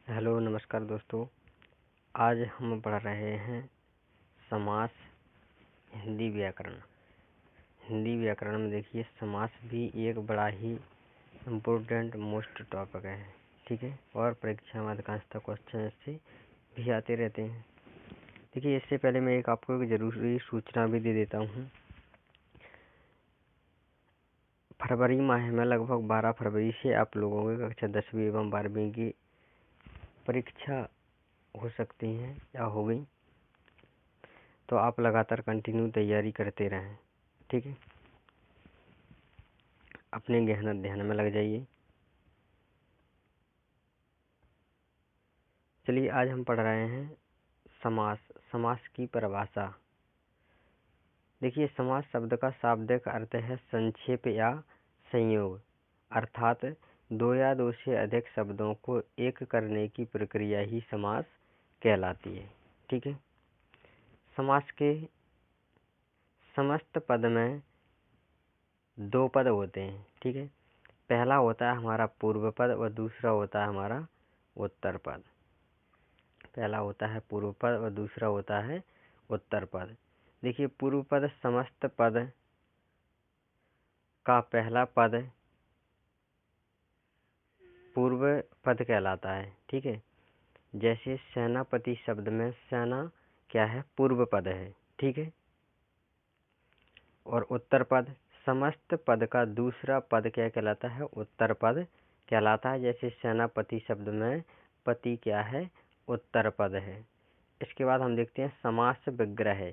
Hello नमस्कार दोस्तों। आज हम पढ़ रहे हैं समास हिंदी व्याकरण। हिंदी व्याकरण में देखिए समास भी एक बड़ा ही इम्पोर्टेंट मोस्ट टॉपिक है, ठीक है। और परीक्षा में अधिकांशतः क्वेश्चन इससे भी आते रहते हैं। देखिए इससे पहले मैं आपको एक ज़रूरी सूचना भी दे देता हूँ। फरवरी माह में लगभग 12 फरवरी से आप लोगों की कक्षा 10वीं एवं 12वीं की परीक्षा हो सकती हैं या हो गई, तो आप लगातार कंटिन्यू तैयारी करते रहें, ठीक है। अपने गहन ध्यान में लग जाइए। चलिए आज हम पढ़ रहे हैं समास। समास की परिभाषा देखिए। समास शब्द का शाब्दिक अर्थ है संक्षेप या संयोग, अर्थात दो या दो से अधिक शब्दों को एक करने की प्रक्रिया ही समास कहलाती है, ठीक है। समास के समस्त पद में दो पद होते हैं, ठीक है। पहला होता है हमारा पूर्व पद और दूसरा होता है हमारा उत्तर पद। पहला होता है पूर्व पद और दूसरा होता है उत्तर पद। देखिए पूर्व पद समस्त पद का पहला पद पूर्व पद कहलाता है, ठीक है। जैसे सेनापति शब्द में सेना क्या है? पूर्व पद है, ठीक है। और उत्तर पद समस्त पद का दूसरा पद क्या कहलाता है? उत्तर पद कहलाता है। जैसे सेनापति शब्द में पति क्या है? उत्तर पद है। इसके बाद हम देखते हैं समास विग्रह।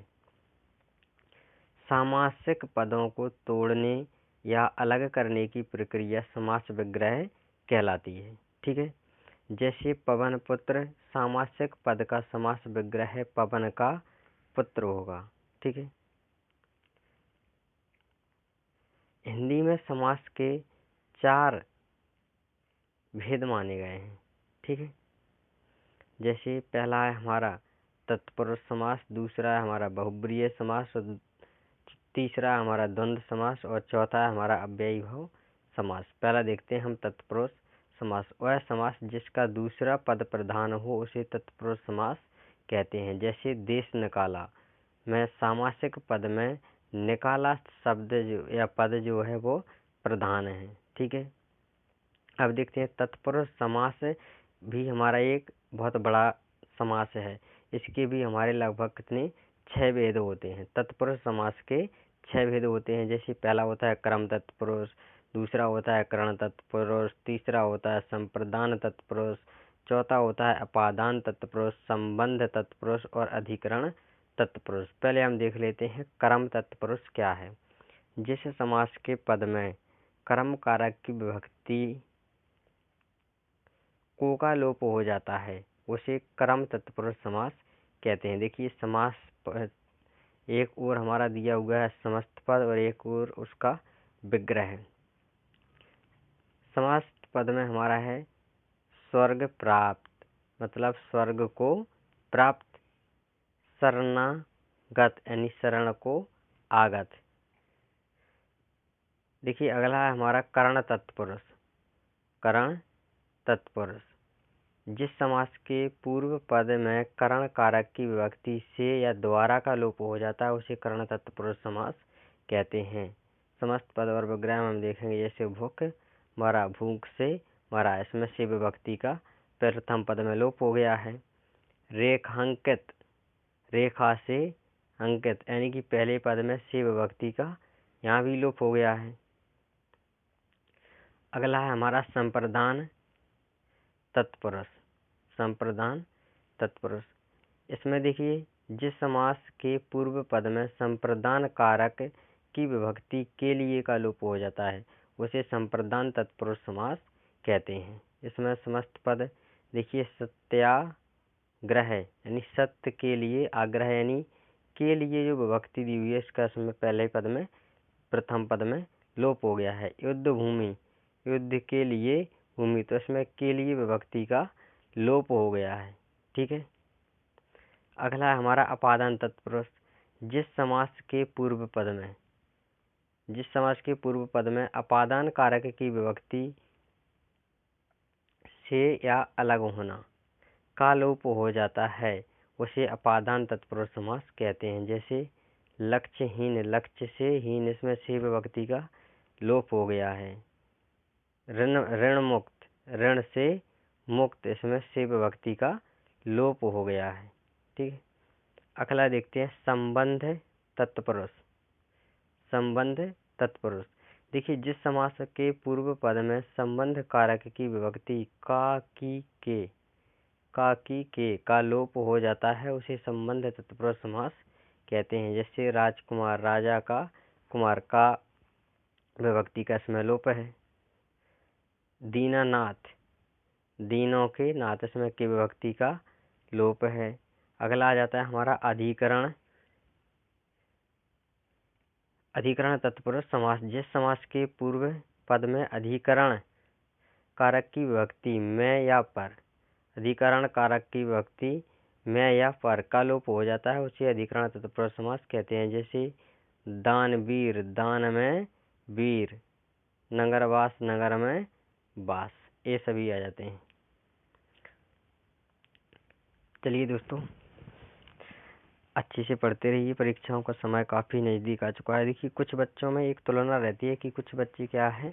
सामासिक पदों को तोड़ने या अलग करने की प्रक्रिया समास विग्रह कहलाती है, ठीक है। जैसे पवन पुत्र सामासिक पद का समास विग्रह पवन का पुत्र होगा, ठीक है। हिंदी में समास के 4 भेद माने गए हैं, ठीक है। जैसे पहला है हमारा तत्पुरुष समास, दूसरा है हमारा बहुब्रीहि समास, और तीसरा है हमारा द्वंद्व समास, और चौथा है हमारा अव्ययीभाव समास। पहला देखते हैं हम तत्पुरुष समास। वह समास जिसका दूसरा पद प्रधान हो उसे तत्पुरुष समास कहते हैं। जैसे देश निकाला में सामासिक पद में निकाला शब्द जो या पद जो है वो प्रधान है, ठीक है। अब देखते हैं तत्पुरुष समास भी हमारा एक बहुत बड़ा समास है। इसके भी हमारे लगभग कितने 6 भेद होते हैं। तत्पुरुष समास के 6 भेद होते हैं। जैसे पहला होता है क्रम तत्पुरुष, दूसरा होता है करण तत्पुरुष, तीसरा होता है संप्रदान तत्पुरुष, चौथा होता है अपादान तत्पुरुष, संबंध तत्पुरुष और अधिकरण तत्पुरुष। पहले हम देख लेते हैं क्रम तत्पुरुष क्या है। जिस समास के पद में कर्म कारक की विभक्ति को का लोप हो जाता है उसे क्रम तत्पुरुष समास कहते हैं। देखिए समास एक और हमारा दिया हुआ है समस्त पद और एक और उसका विग्रह। समस्त पद में हमारा है स्वर्ग प्राप्त, मतलब स्वर्ग को प्राप्त, शरणागत यानी शरण को आगत। देखिए अगला है हमारा करण तत्पुरुष। करण तत्पुरुष जिस समास के पूर्व पद में करण कारक की विभक्ति से या द्वारा का लोप हो जाता है उसे करण तत्पुरुष समास कहते हैं। समस्त पद और विग्रह में हम देखेंगे। जैसे भूख मरा, भूख से मरा, इसमें से विभक्ति का प्रथम पद में लोप हो गया है। रेखांकित, रेखा से अंकित यानी कि पहले पद में से विभक्ति का यहाँ भी लोप हो गया है। अगला है हमारा संप्रदान तत्पुरुष। संप्रदान तत्पुरुष इसमें देखिए जिस समास के पूर्व पद में संप्रदान कारक की विभक्ति के लिए का लोप हो जाता है उसे संप्रदान तत्पुरुष समास कहते हैं। इसमें समस्त पद देखिए सत्याग्रह यानी सत्य के लिए, आग्रह यानी के लिए जो विभक्ति दी हुई है इसका इसमें पहले पद में प्रथम पद में लोप हो गया है। युद्ध भूमि, युद्ध के लिए भूमि, तो इसमें के लिए विभक्ति का लोप हो गया है, ठीक है। अगला है हमारा अपादान तत्पुरुष। जिस समास के पूर्व पद में अपादान कारक की विभक्ति से या अलग होना, का लोप हो जाता है उसे अपादान तत्पुरुष समास कहते हैं। जैसे लक्ष्यहीन, लक्ष्य से हीन, इसमें से विभक्ति का लोप हो गया है। ऋण मुक्त, ऋण से मुक्त, इसमें से विभक्ति का लोप हो गया है। ठीक है, अगला देखते हैं संबंध तत्पुरुष। संबंध तत्पुरुष, देखिए जिस समास के पूर्व पद में संबंध कारक की विभक्ति का, की, के का लोप हो जाता है उसे संबंध तत्पुरुष समास कहते हैं। जैसे राजकुमार, राजा का, कुमार का विभक्ति का इसमें लोप है। दीनानाथ, दीनों के नाथ, इसमें के विभक्ति का लोप है। अगला आ जाता है हमारा अधिकरण। अधिकरण तत्पुरुष समास, जिस समास के पूर्व पद में अधिकरण कारक की विभक्ति में या पर, अधिकरण कारक की विभक्ति में या पर का लोप हो जाता है उसे अधिकरण तत्पुरुष समास कहते हैं। जैसे दानवीर, दान में वीर, नगरवास, नगर में वास, ये सभी आ जाते हैं। चलिए दोस्तों, अच्छे से पढ़ते रहिए, परीक्षाओं का समय काफ़ी नज़दीक आ चुका है। देखिए कुछ बच्चों में एक तुलना रहती है कि कुछ बच्चे क्या है,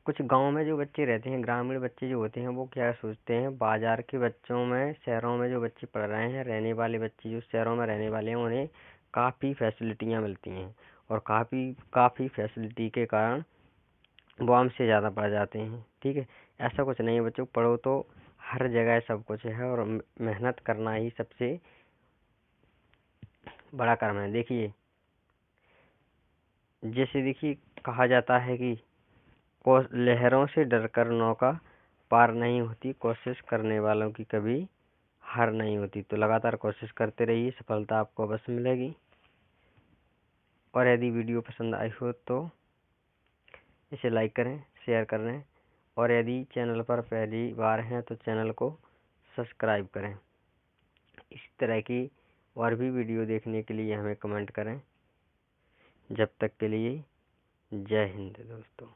कुछ गांव में जो बच्चे रहते हैं, ग्रामीण बच्चे जो होते हैं, वो क्या सोचते हैं, बाजार के बच्चों में, शहरों में जो बच्चे पढ़ रहे हैं, रहने वाले बच्चे जो शहरों में रहने वाले हैं, उन्हें काफ़ी फैसिलिटियाँ मिलती हैं और काफ़ी फैसिलिटी के कारण वो हमसे ज़्यादा पढ़ जाते हैं। ठीक है, ऐसा कुछ नहीं है बच्चों, पढ़ो तो हर जगह सब कुछ है और मेहनत करना ही सबसे बड़ा कर्म है। देखिए जैसे देखिए कहा जाता है कि लहरों से डरकर नौका पार नहीं होती, कोशिश करने वालों की कभी हार नहीं होती। तो लगातार कोशिश करते रहिए, सफलता आपको अवश्य मिलेगी। और यदि वीडियो पसंद आई हो तो इसे लाइक करें, शेयर करें और यदि चैनल पर पहली बार हैं तो चैनल को सब्सक्राइब करें। इस तरह की और भी वीडियो देखने के लिए हमें कमेंट करें। जब तक के लिए जय हिंद दोस्तों।